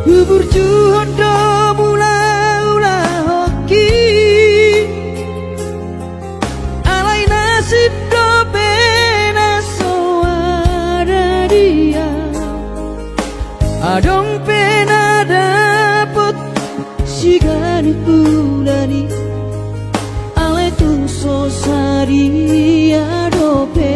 berjuang do mula-ula hoki alai nasib do pena soada dia adong pena dapet sigani pulani alai tung sosari adope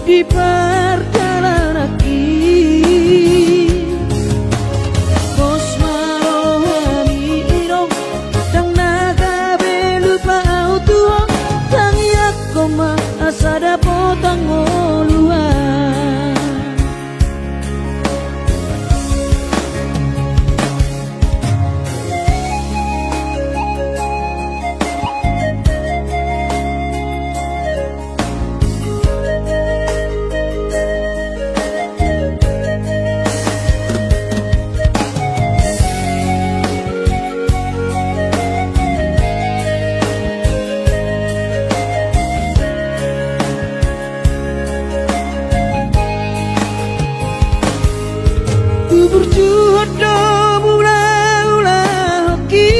di perjalanan Kos marohani irong Dang naga belupa autuong Tang yakoma asada potang oluan berjuang do mula-ula hoki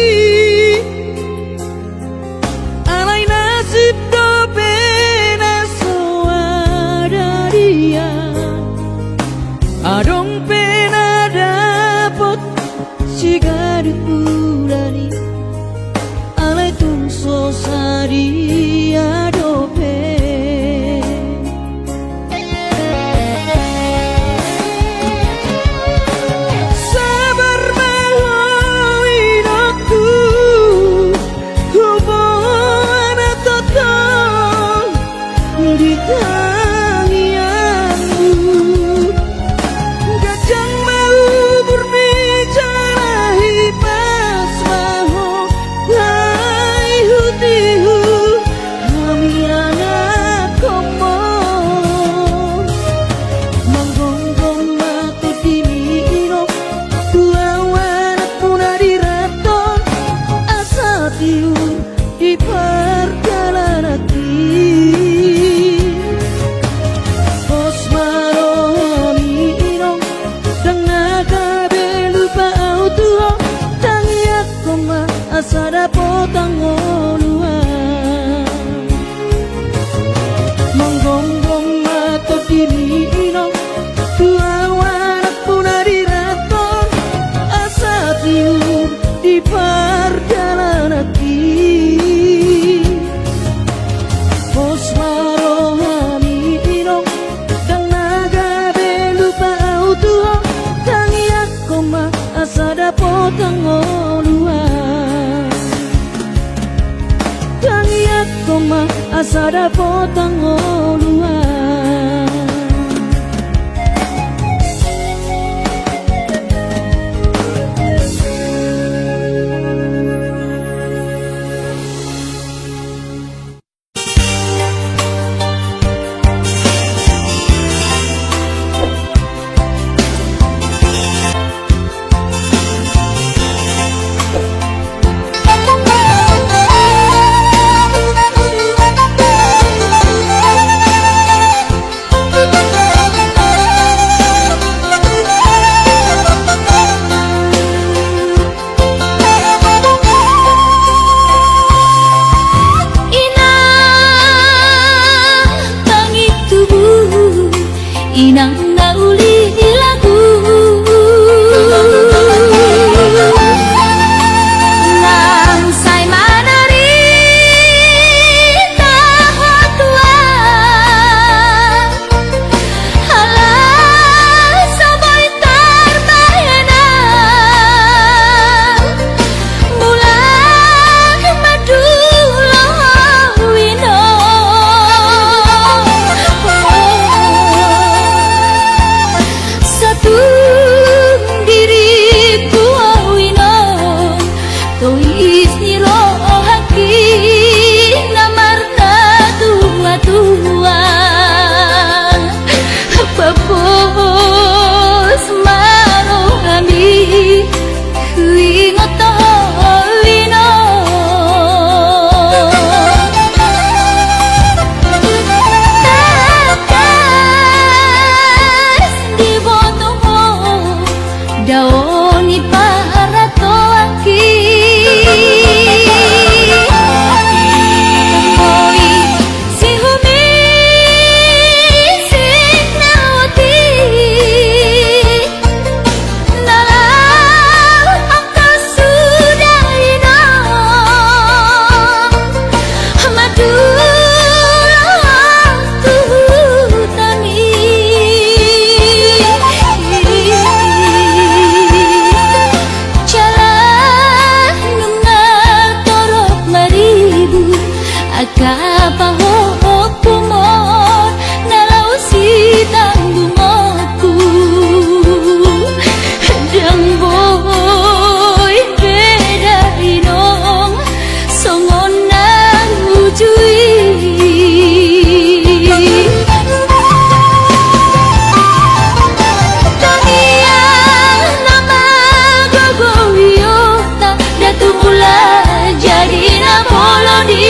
alai nasib do pena soada dia adong pena dapot sigari pulani alai tung sosari adope di perjalanan Kos marohani irong Dang naga belupa autuong Tang yakoma asada potang oluan Menggonggong mata diri irong Dua wanak punari raton Asa tiur di perjalanan Kos marohani irong Dang naga belupa autuong Tang yakoma asada potang oluan Tang yakoma asada potang oluan egois nirohaki namarna tua-tua papos marohami kuingoto wino takas di botoho daoni para toaki Oi si humi sinawati nalau angka sudah ino madulah tuhutami jalan nungal torok maribu akapahok kumor nalau sitang bungoku dang boy beda inong songon nang ujui dunia nama gogowiota datu pula jadi na polodi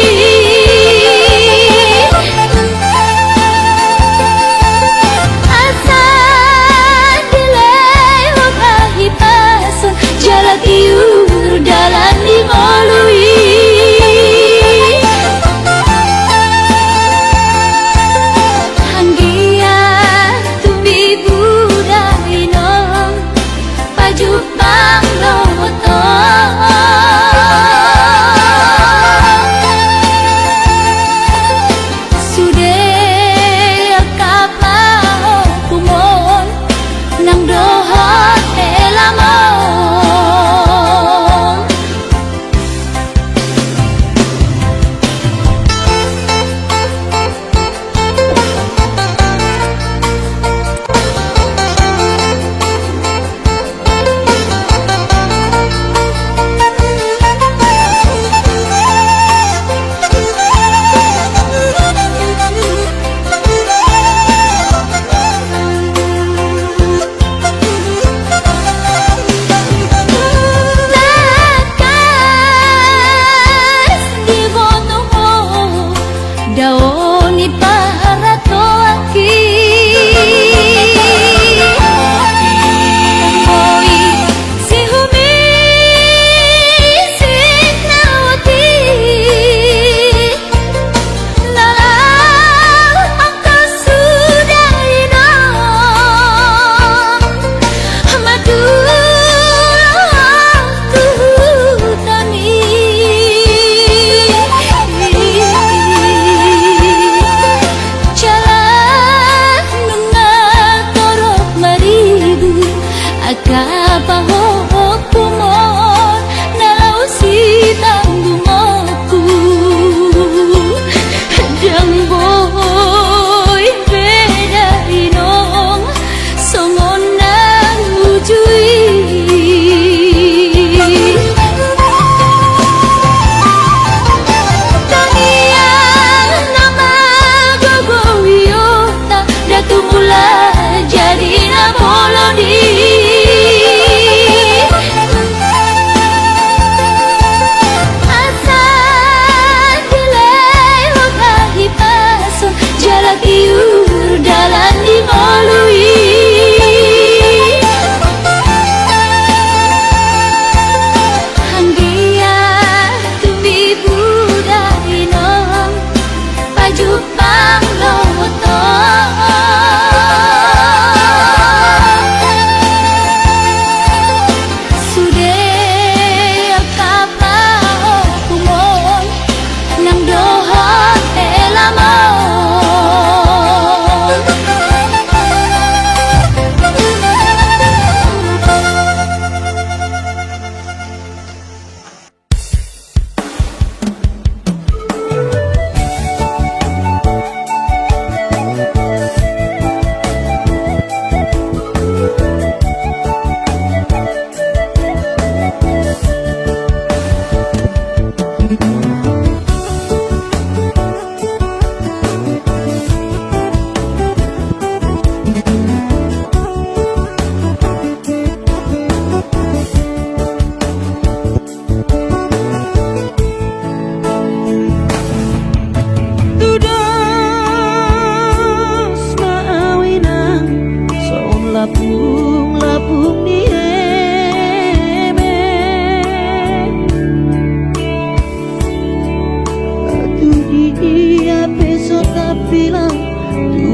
bilang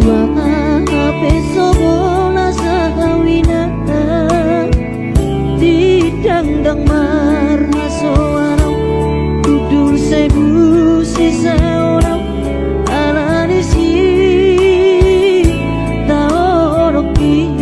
dua peso bola sawina di dangdang marah seorang dudul sebu sisa orang alani si taoroki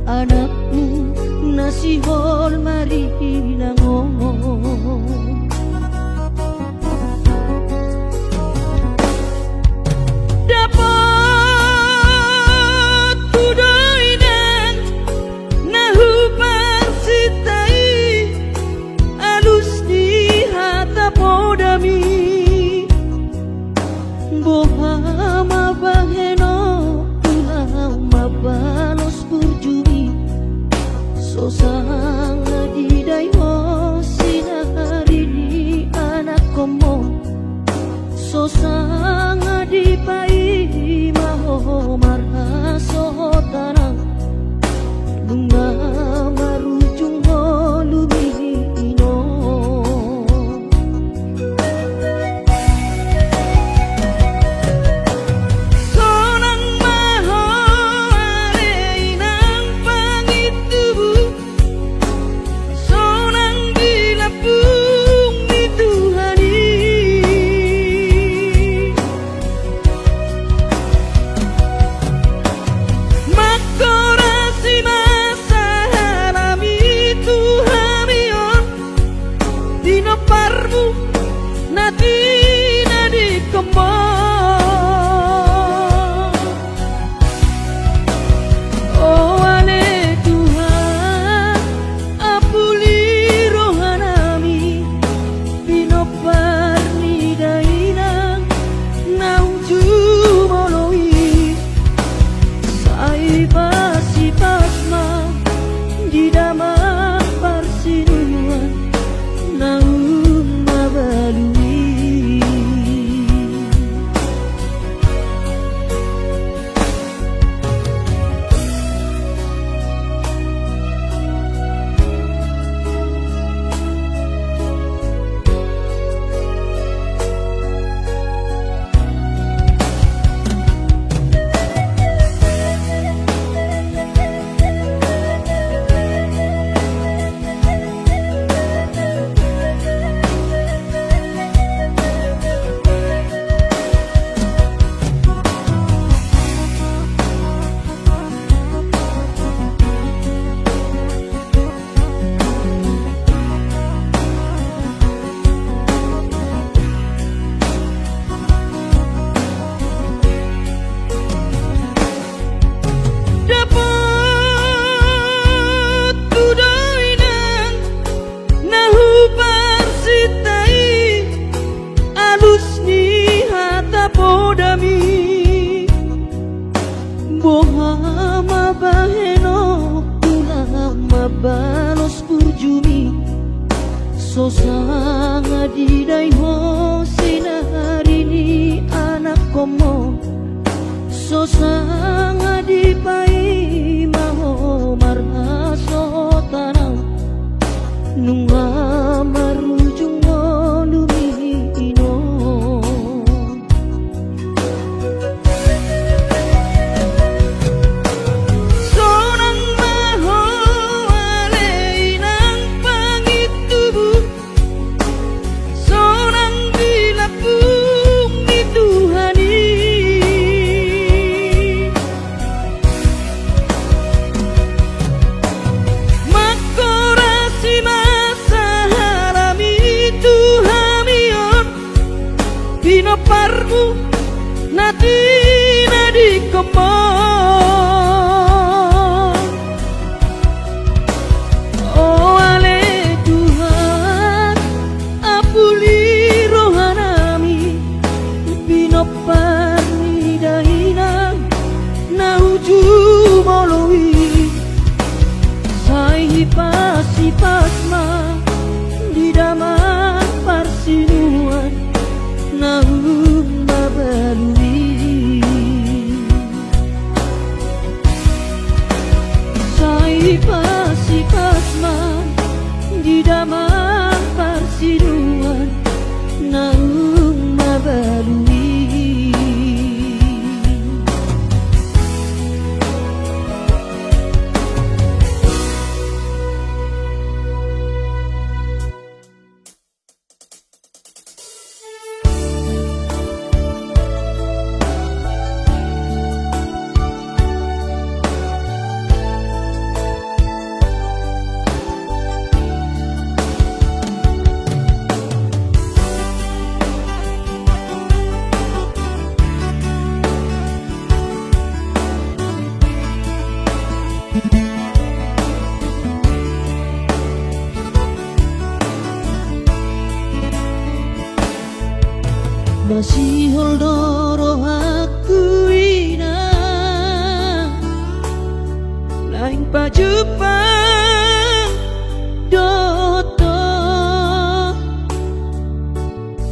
anakmu nasihol marinangon. Dapat kudoinan nahu parsitai alus di hata podami bohama baheno pulau mabalos burjumi sosang didai ho sinari di anak komo sosang dipai maho marhaso tanang bunga marujung ho lumino. Sonang maho areinang pangitubu sonang dilapung ni Tuhani makorasi masa harami Tuhamion dino parmu nati nadi kemo. Oh ale Tuhan apuli rohanami dino parni dainang nauju moloi sai pasi pasma di damang parsinuan naung mabalui. Dapat kudoinan nahu parsitai alus ni hata podami bohama baheno pulang mabalos burjumi sosang didai ho sinari ni anak komo sosang dipai maho marhaso tanang nunga marujung lumino. Sonang maho aleinang pangitubu sonang dilapung ni Tuhani makorasi masa harami Tuhamion dino parmu nati nadi kemo. Oh ale Tuhan apuli rohanami bino parni dainang nauju moloi sai pasi pasma di damang parsinuan naung mabalui sai pasi pasma di damang parsinuan naung mabalui. lain pa Jepang doto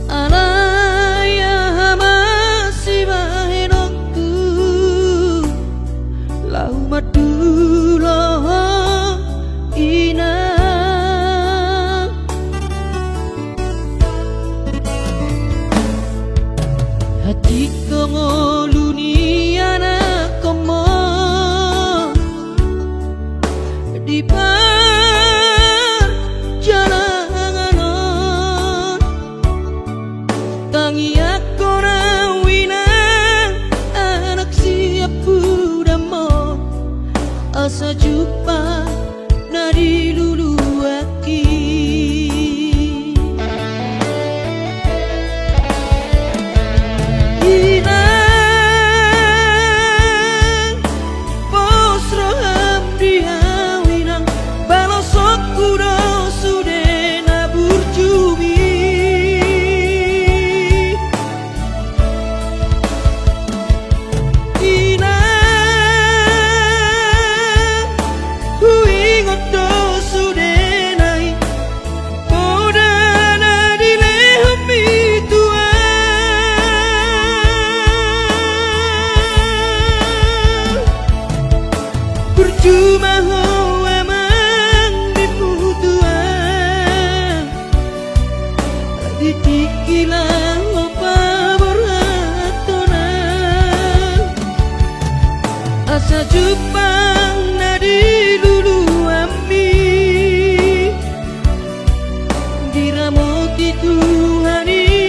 alaya masih bahenokku lau madulo ina hati kongoluni anak komo di perjalanan tangi aku rawinang anak siap budamo asa jumpa nadi lulu aki cuma hoa mang diputuan ditikilang opa beratona asa Jepang nadi lulu ambi diramoti Tuhani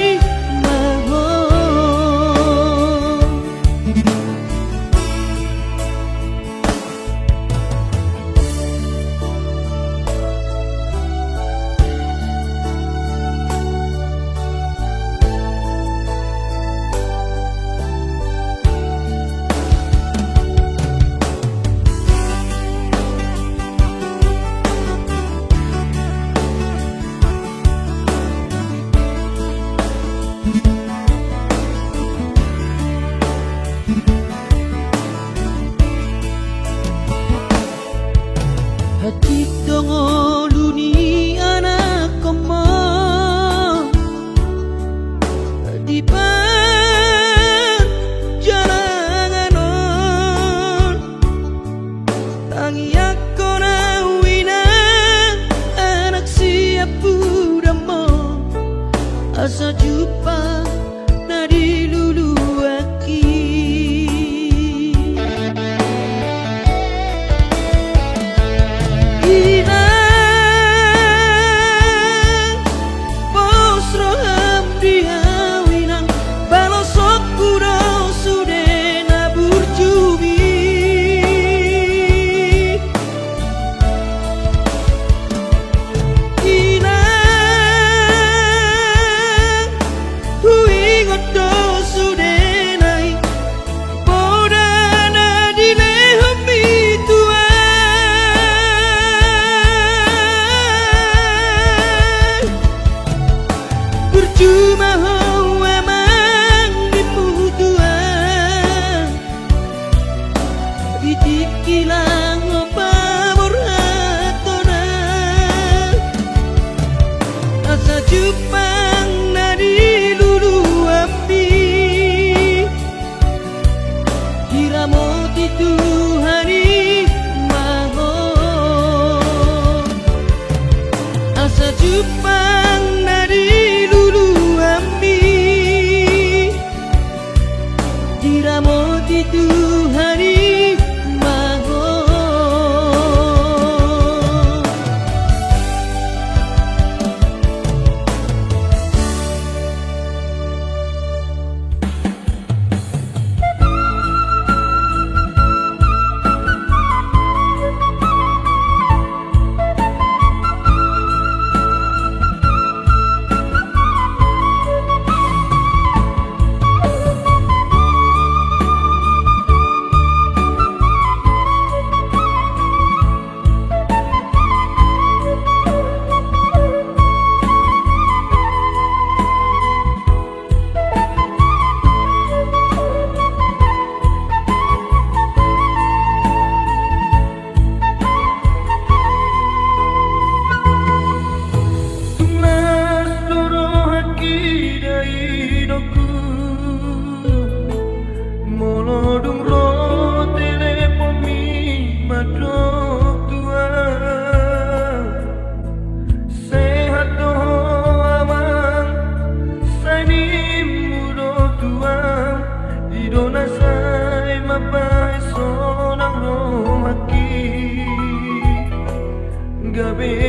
hati kongoluni anak komo di perjalanan tangi aku rawinang anak siap budamo asa jumpa nadi lulu aki cuma hoa mang diputuan ditikilang opa beratona asa Jepang nadi lulu ambi diramoti Tuhani mahon asa Jepang nadi diramoti Tuhani mahon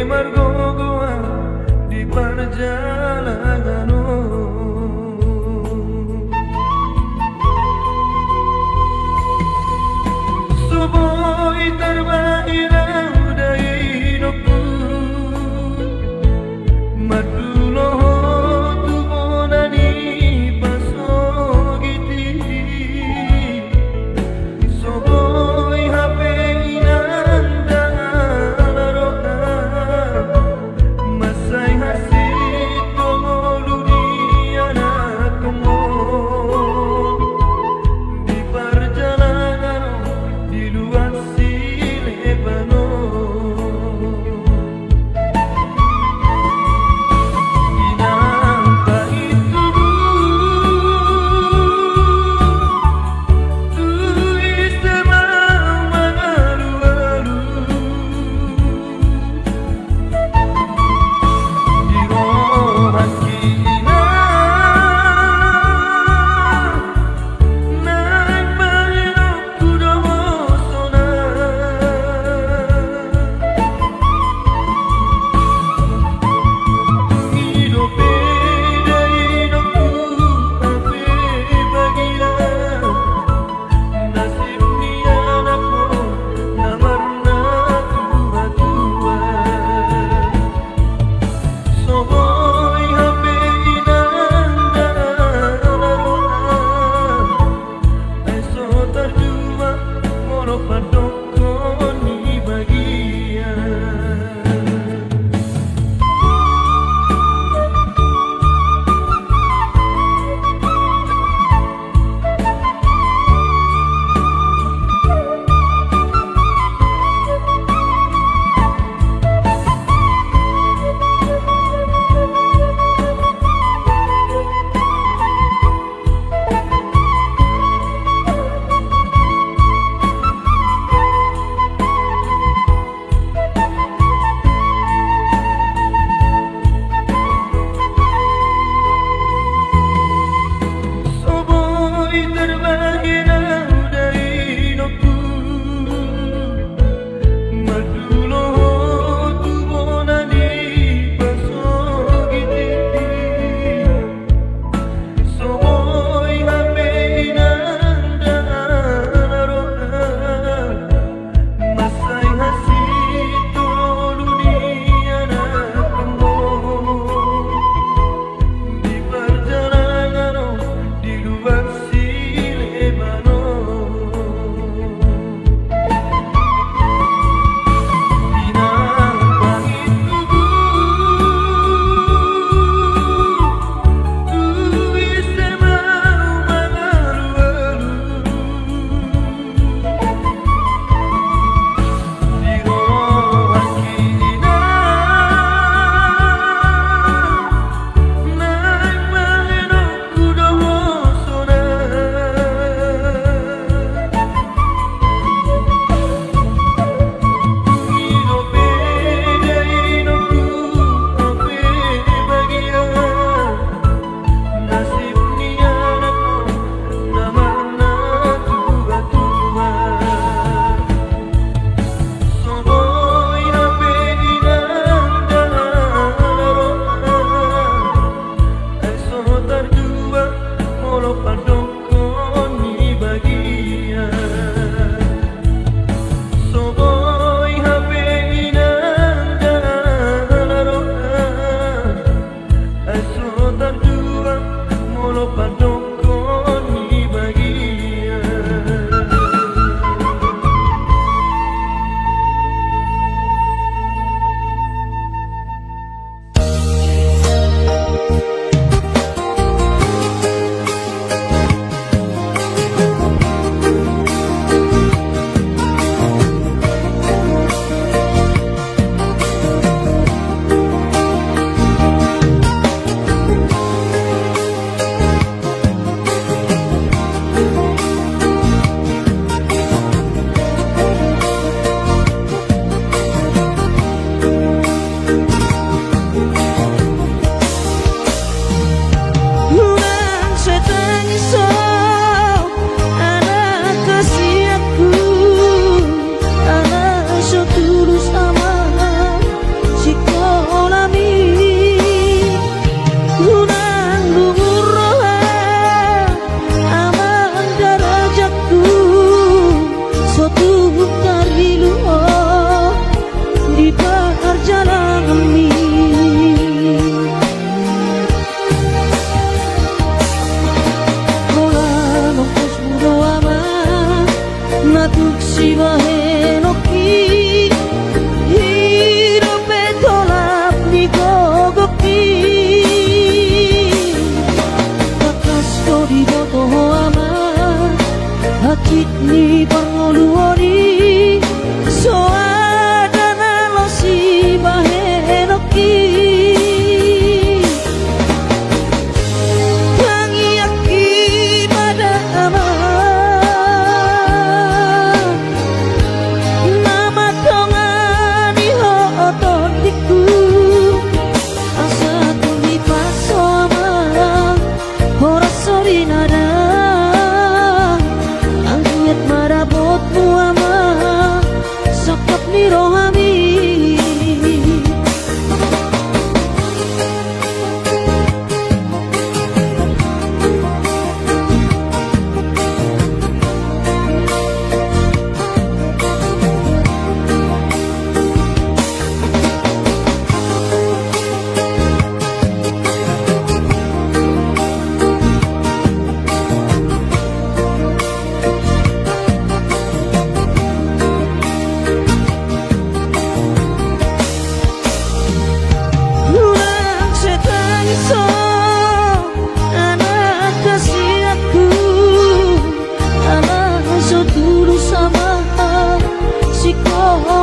mergogoa di perjalanan. Suboy terbairau dari hidupku, madulo tubonani pasogiti. Suboy hape inanda laroka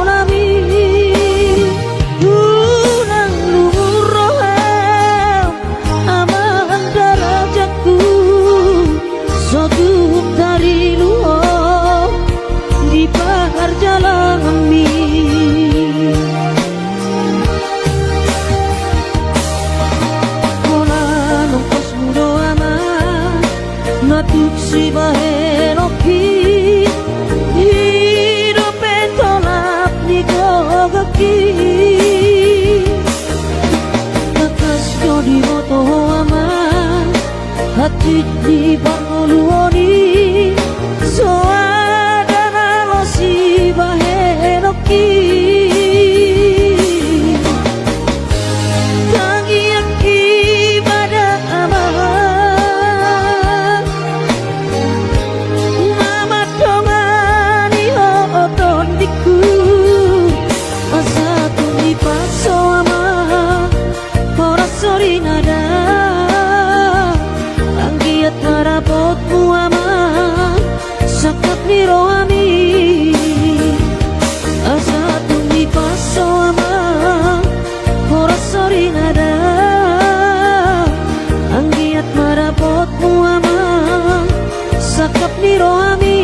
nami unang luroham aman darajatku sotuk dari luar di perjalanan mi kola nongkos mudo aman natuk si bahenoki hidup tolap ni gogaki nakas jodi moto aman hati di bangoluoni soadana lo si bahenoki tangiaki pada aman mama dongani oton diku asa tuni paso aman ora sori nada anggiat marapotmu aman sakat niroami asa tuni paso aman ora sori nada anggiat marapotmu aman sakat niroami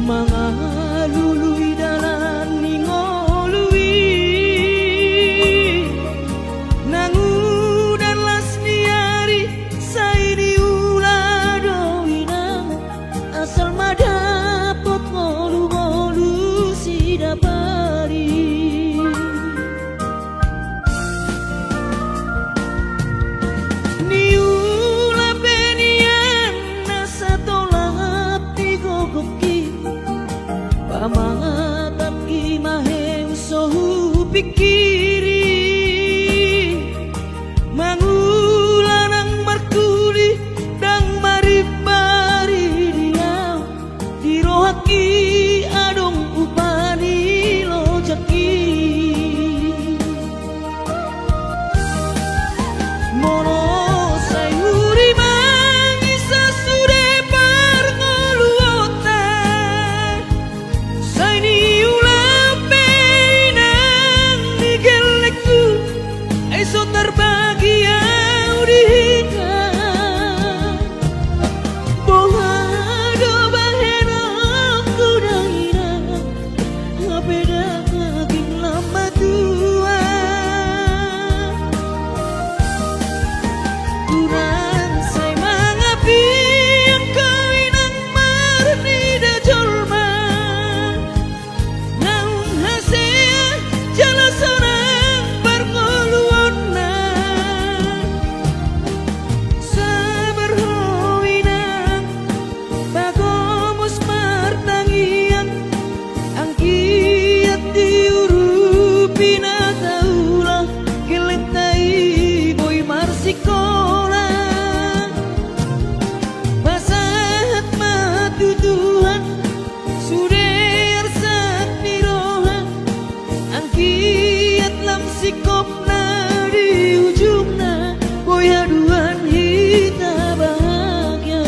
mga luluy dalan ningolui nangudan las niari say diulado inang asal madapot ngolu-ngolu si dapari niula benian nasa tolak tigogoki pamangatap kimaheng sohu pikiri mangulanang markuli dang maribari diam dirohaki adong upani lojaki mono sayuri mangisa sude parngoluota sayni ulape nang digelekku eso terbahagia udika bohado bahena kudaira ngapeda kaging lama tua kurang say mangapi ang kawinang marni da jolma naung hasea jala sonang parngoluon na sabar hoinang bagomos martangian ang kiat diurupi na taula gelentay boy marsikola masahat matutuhan suder sat nirohan ang kiat lam sikop na di ujung na boy haduan hita bahagia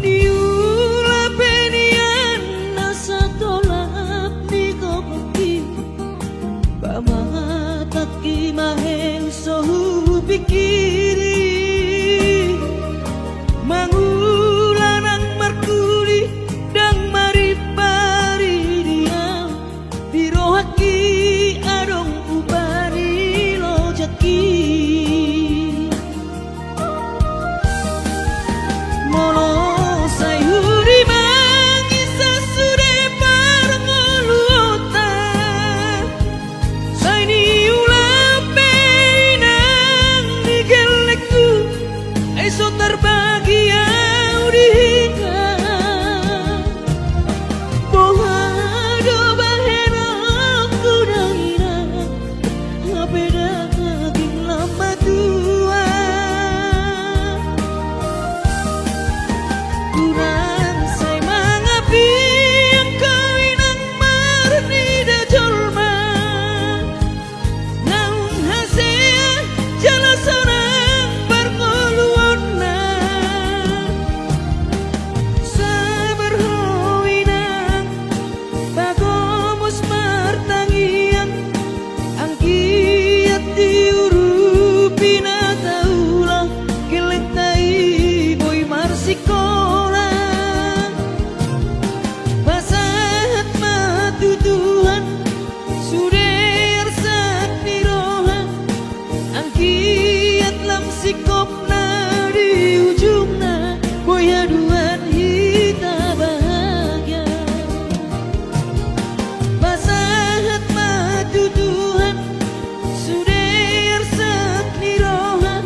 niula benian nasa tolak digogoki pamangatat kimaheng sohu pikiri mangulanang markuli dang maribari diam dirohaki adong upani lojaki mono sayuri mangisa sude parngoluota sayni ulape nang digelekku eso terbahagia udika bohado bahena kudaira ngapeda kaging lama tua kurang say mangapi ang kawinang marni da jolma naung hasea jala sonang parngoluon na sabar hoinang bagomos martangian ang kiat diurupi na taula gelentay boy marsikola masahat matutuhan suder sat nirohan ang kiat lam sikop na di ujung na boy haduan hita bahagia masahat matutuhan suder sat nirohan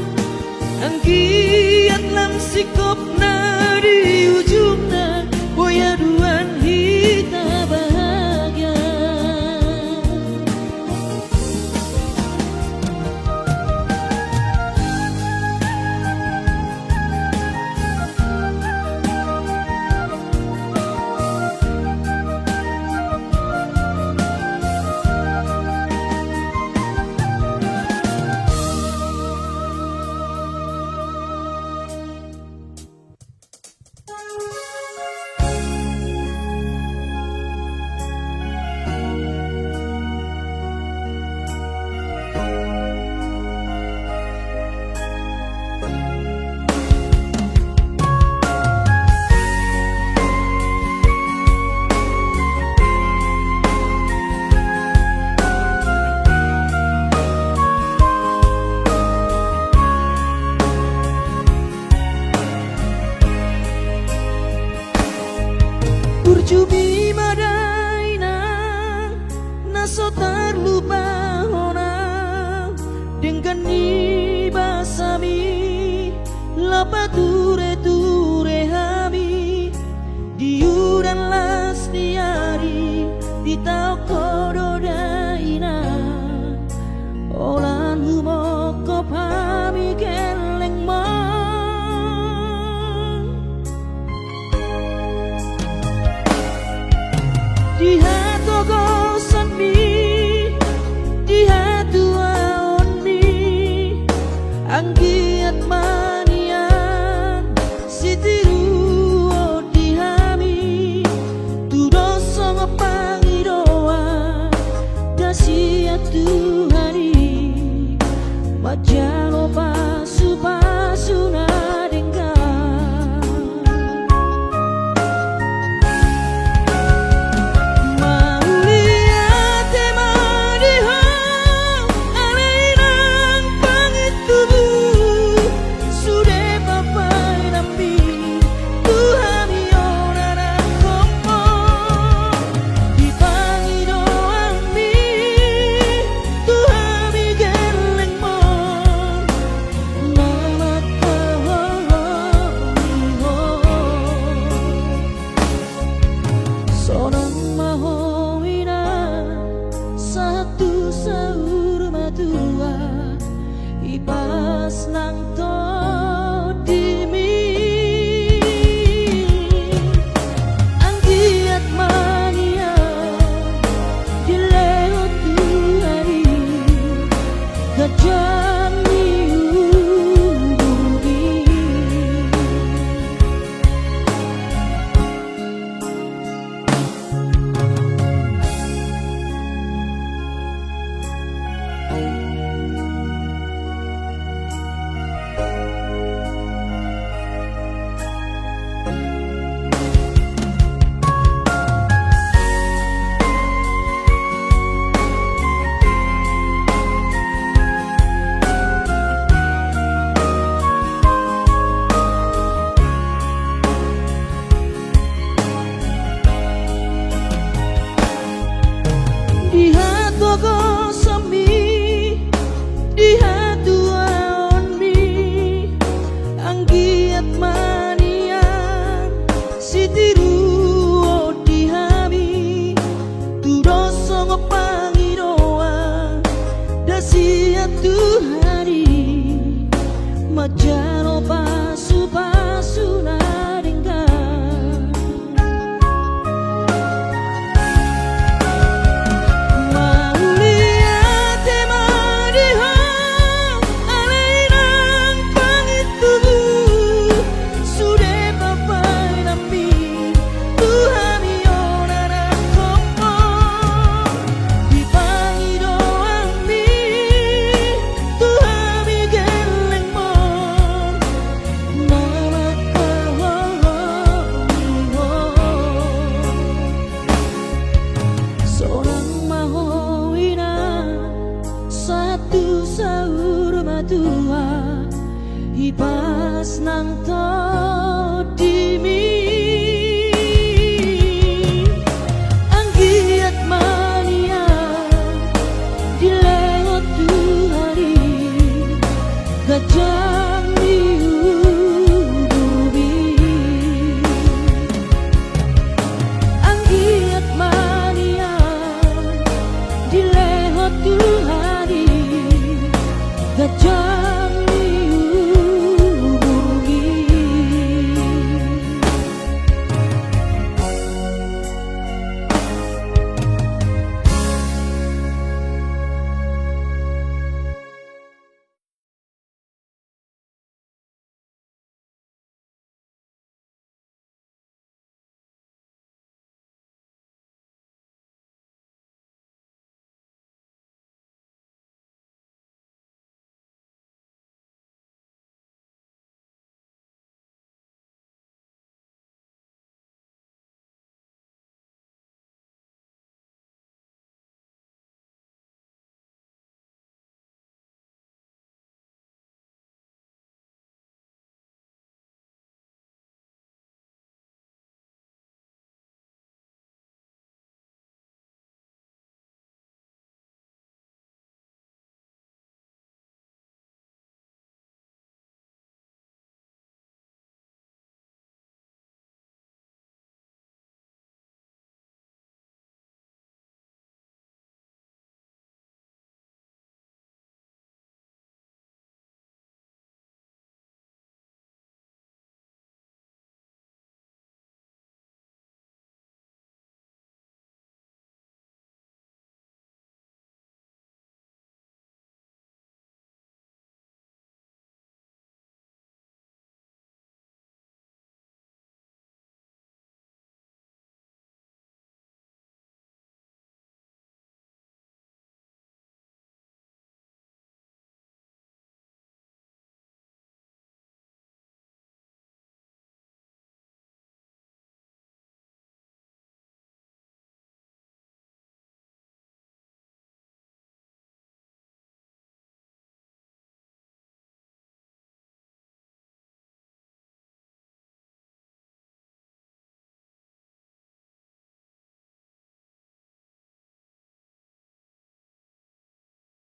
ang kiat lam sikop na di ujung na boy haduan hita bahagia Anggiat manian sitiru dihami tudo sama pangiroa dasia Tuhari majano pasu na dengka ibas nang to dimi anggiat mania dileo Tuhari gajah miudi Dihato sami dihatu aonmi anggiat manian sitiru dihami tudoso ngopangiroa dasia Tuhari majano pasu na dengka tua ibas nang to dimi anggiat mania dileo Tuhari gajah